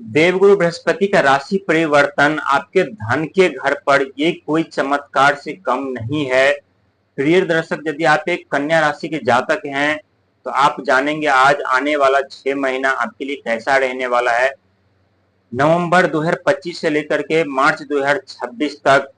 देवगुरु बृहस्पति का राशि परिवर्तन आपके धन के घर पर ये कोई चमत्कार से कम नहीं है। प्रिय दर्शक, यदि आप एक कन्या राशि के जातक हैं तो आप जानेंगे आज आने वाला 6 महीना आपके लिए कैसा रहने वाला है। नवंबर 2025 से लेकर के मार्च 2026 तक,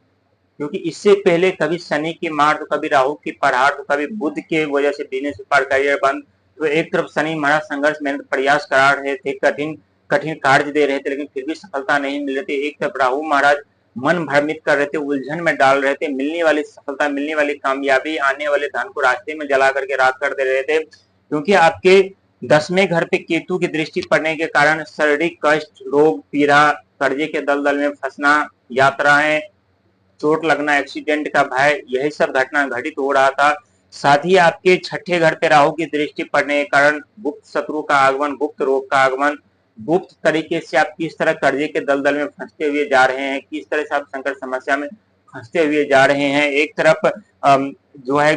क्योंकि इससे पहले कभी शनि की मार तो कभी राहु की परार तो कभी बुध के वजह से बिजनेस व्यापार करियर बंद। तो एक तरफ शनि महाराज संघर्ष मेहनत प्रयास करा रहे थे, कठिन कठिन कार्य दे रहे थे, लेकिन फिर भी सफलता नहीं मिल रही थी। एक तरफ राहु महाराज मन भ्रमित कर रहे थे, उलझन में डाल रहे थे, मिलने वाली सफलता, मिलने वाली कामयाबी, आने वाले धन को रास्ते में जला करके राख कर दे रहे थे। क्योंकि आपके 10वें घर पे केतु की दृष्टि पड़ने के कारण शारीरिक कष्ट, रोग, पीड़ा, कर्जे के दलदल में फंसना, यात्राएं, चोट लगना, एक्सीडेंट का भय, यही सब घटना घटित हो रहा था। साथ ही आपके 6ठे घर पे राहु की दृष्टि पड़ने के कारण गुप्त शत्रु का आगमन, गुप्त रोग का आगमन, गुप्त तरीके से आप किस तरह कर्जे के दलदल में फंसते हुए जा रहे हैं, किस तरह से आप संकट समस्या में फंसते हुए जा रहे हैं। एक तरफ जो है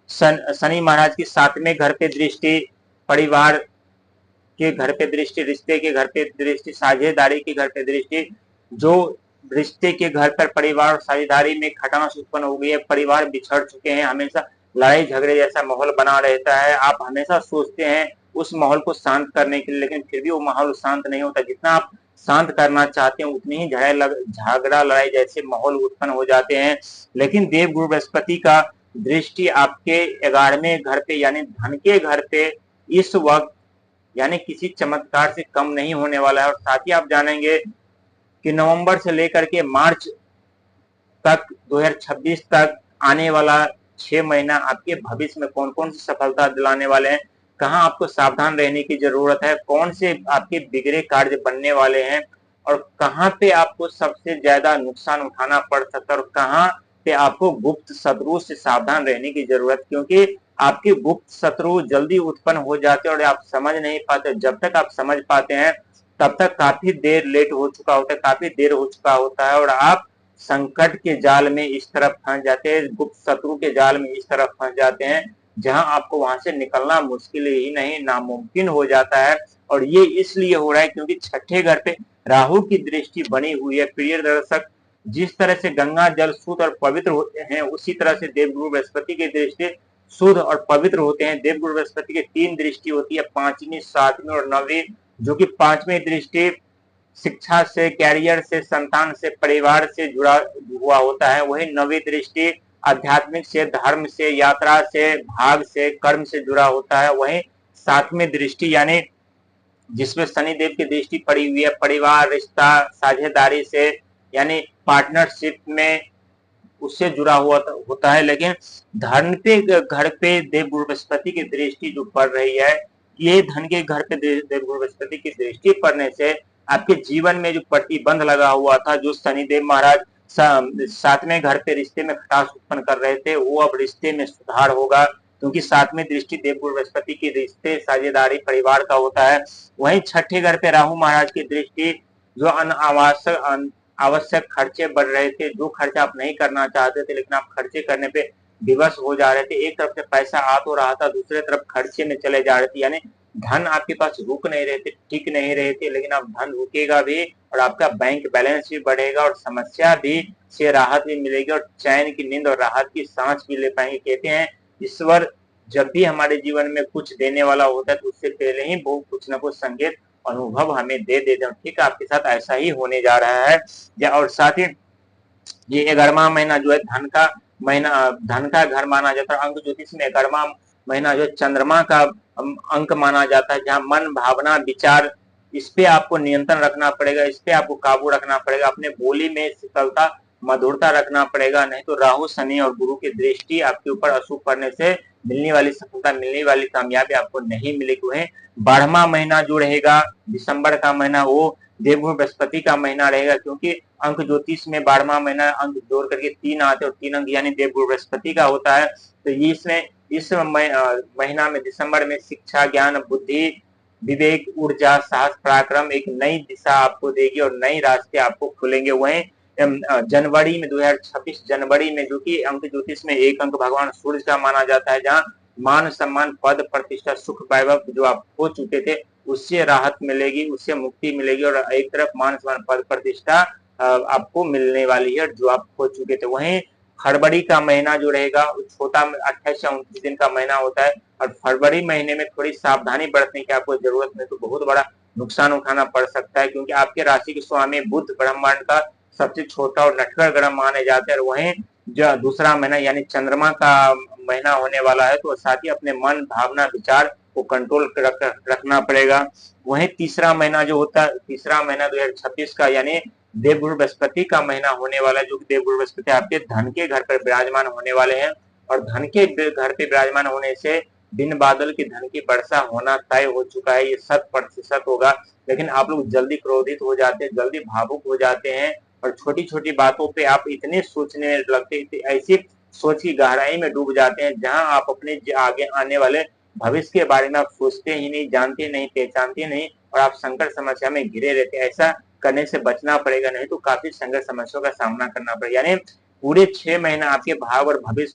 शनि महाराज की 7वें घर पे दृष्टि, परिवार के घर पे दृष्टि, रिश्ते के घर पे दृष्टि, साझेदारी के घर पे दृष्टि, जो रिश्ते के घर पर परिवार और साझेदारी में खटास उत्पन्न हो गई है, परिवार बिछड़ चुके हैं, हमेशा लड़ाई झगड़े जैसा माहौल बना रहता है। आप हमेशा सोचते हैं उस माहौल को शांत करने के लिए, लेकिन फिर भी वो माहौल शांत नहीं होता। जितना आप शांत करना चाहते हैं उतनी ही झगड़ा लड़ाई जैसे माहौल उत्पन्न हो जाते हैं। लेकिन देव गुरु बृहस्पति का दृष्टि आपके 11वें घर पे यानी धन के घर पे इस वक्त यानी किसी चमत्कार से कम नहीं होने वाला है। और साथ ही आप जानेंगे कि नवंबर से लेकर के मार्च तक 2026 तक आने वाला 6 महीना आपके भविष्य में कौन कौन सी सफलता दिलाने वाले हैं, कहां आपको सावधान रहने की जरूरत है, कौन से आपके बिगड़े कार्य बनने वाले हैं, और कहां पे आपको सबसे ज्यादा नुकसान उठाना पड़ सकता है, और कहां पे आपको गुप्त शत्रु से सावधान रहने की जरूरत। क्योंकि आपके गुप्त शत्रु जल्दी उत्पन्न हो जाते हैं और आप समझ नहीं पाते। जब तक आप समझ पाते हैं तब तक काफी देर लेट हो चुका होता है, काफी देर हो चुका होता है, और आप संकट के जाल में इस तरफ फंस जाते हैं, गुप्त शत्रु के जाल में इस तरफ फंस जाते हैं जहां आपको वहां से निकलना मुश्किल ही नहीं नामुमकिन हो जाता है। और ये इसलिए हो रहा है क्योंकि 6ठे घर पे राहु की दृष्टि बनी हुई है। प्रिय दर्शक, जिस तरह से गंगा जल शुद्ध और पवित्र होते हैं उसी तरह से देवगुरु बृहस्पति की दृष्टि शुद्ध और पवित्र होते हैं। देवगुरु बृहस्पति की 3 दृष्टि होती है, 5वीं, 7वीं और 9वीं, जो कि 5वीं दृष्टि शिक्षा से, कैरियर से, संतान से, परिवार से जुड़ा हुआ होता है। वही 9वीं दृष्टि आध्यात्मिक से, धर्म से, यात्रा से, भाग से, कर्म से जुड़ा होता है। वही 7वीं दृष्टि यानी जिसमें शनिदेव की दृष्टि पड़ी हुई है, परिवार, रिश्ता, साझेदारी से यानी पार्टनरशिप में उससे जुड़ा हुआ होता है। लेकिन धन पे घर पे देव गुरु बृहस्पति की दृष्टि जो पड़ रही है, ये धन के घर पे देव गुरु बृहस्पति की दृष्टि पड़ने से आपके जीवन में जो प्रतिबंध लगा हुआ था, जो शनिदेव महाराज 7वें घर पे रिश्ते में खटास उत्पन्न कर रहे थे, वो अब रिश्ते में सुधार होगा। क्योंकि 7वीं दृष्टि देव गुरु बृहस्पति की रिश्ते, साझेदारी, परिवार का होता है। वहीं 6ठे घर पे राहु महाराज की दृष्टि जो आवश्यक खर्चे बढ़ रहे थे, जो खर्चा आप नहीं करना चाहते थे लेकिन आप खर्चे करने पे विवश हो जा रहे थे, एक तरफ से पैसा आ तो रहा था, दूसरे तरफ खर्चे में चले जा रहे थे, यानी धन आपके पास रुक नहीं रहे थे, टिक नहीं रहे थे। लेकिन अब धन रुकेगा भी और आपका बैंक बैलेंस भी बढ़ेगा और समस्या भी से राहत भी मिलेगी और चैन की नींद और राहत की सांस भी ले पाएंगे। कहते हैं ईश्वर जब भी हमारे जीवन में कुछ देने वाला होता है तो उससे पहले ही वो कुछ न कुछ संकेत, अनुभव हमें दे देते हैं। ठीक है, आपके साथ ऐसा ही होने जा रहा है। और साथ ही ये 11वां महीना जो है धन का महीना, धन का घर माना जाता है। अंक ज्योतिष में 11वां महीना जो चंद्रमा का अंक माना जाता है, जहां मन, भावना, विचार, इस पे आपको नियंत्रण रखना पड़ेगा, इस पे आपको काबू रखना पड़ेगा, अपने बोली में शीतलता, मधुरता रखना पड़ेगा। नहीं तो राहु, शनि और गुरु की दृष्टि आपके ऊपर अशुभ पड़ने से मिलने वाली सफलता, मिलने वाली कामयाबी आपको नहीं मिलेगी। वहीं 12वां महीना जो रहेगा दिसंबर का महीना, वो देवगुरु बृहस्पति का महीना रहेगा। क्योंकि अंक ज्योतिष में 12वां महीना अंक जोड़ करके 3 आते और 3 अंक यानी देवगुरु बृहस्पति का होता है। तो इसमें इस महीना में दिसंबर में शिक्षा, ज्ञान, बुद्धि, विवेक, ऊर्जा, साहस, पराक्रम एक नई दिशा आपको देगी और नई रास्ते आपको खुलेंगे। वहीं जनवरी में 2026 जनवरी में, जो कि अंक ज्योतिष में एक अंक भगवान सूर्य का माना जाता है, जहाँ मान सम्मान, पद प्रतिष्ठा, सुख वैभव जो आप खो चुके थे उससे राहत मिलेगी, उससे मुक्ति मिलेगी। और एक तरफ मान सम्मान, पद प्रतिष्ठा आपको मिलने वाली है जो आप खो चुके थे। वहीं फरवरी का महीना जो रहेगा वो छोटा 28 या 29 दिन का महीना होता है, और फरवरी महीने में थोड़ी सावधानी बरतने की आपको जरूरत है, तो बहुत बड़ा नुकसान उठाना पड़ सकता है, क्योंकि आपके राशि के स्वामी बुध ब्रह्मांड का सबसे छोटा और नटखट ग्रह माने जाते हैं। और वहीं जो दूसरा महीना यानी चंद्रमा का महीना होने वाला है, तो साथ ही अपने मन, भावना, विचार को कंट्रोल रखना पड़ेगा। वहीं तीसरा महीना जो होता है, तीसरा महीना 2026 का यानी देवगुरु बृहस्पति का महीना होने वाला है, जो कि देवगुरु बृहस्पति आपके धन के घर पर विराजमान होने वाले हैं। और धन के घर पे विराजमान होने से बिन बादल की धन की वर्षा होना तय हो चुका है, ये 100% होगा। लेकिन आप लोग जल्दी क्रोधित हो जाते हैं, जल्दी भावुक हो जाते हैं, और छोटी छोटी बातों पे आप इतने सोचने लगते, ऐसी सोच की गहराई में डूब जाते हैं जहां आप अपने आगे आने वाले भविष्य के बारे में आप सोचते ही नहीं, जानते नहीं, पहचानते नहीं, और आप संकट समस्या में घिरे रहते हैं। ऐसा करने से बचना पड़ेगा, नहीं तो काफी संकट समस्याओं का सामना करना पड़ेगा। यानी पूरे 6 महीना आपके भाव और भविष्य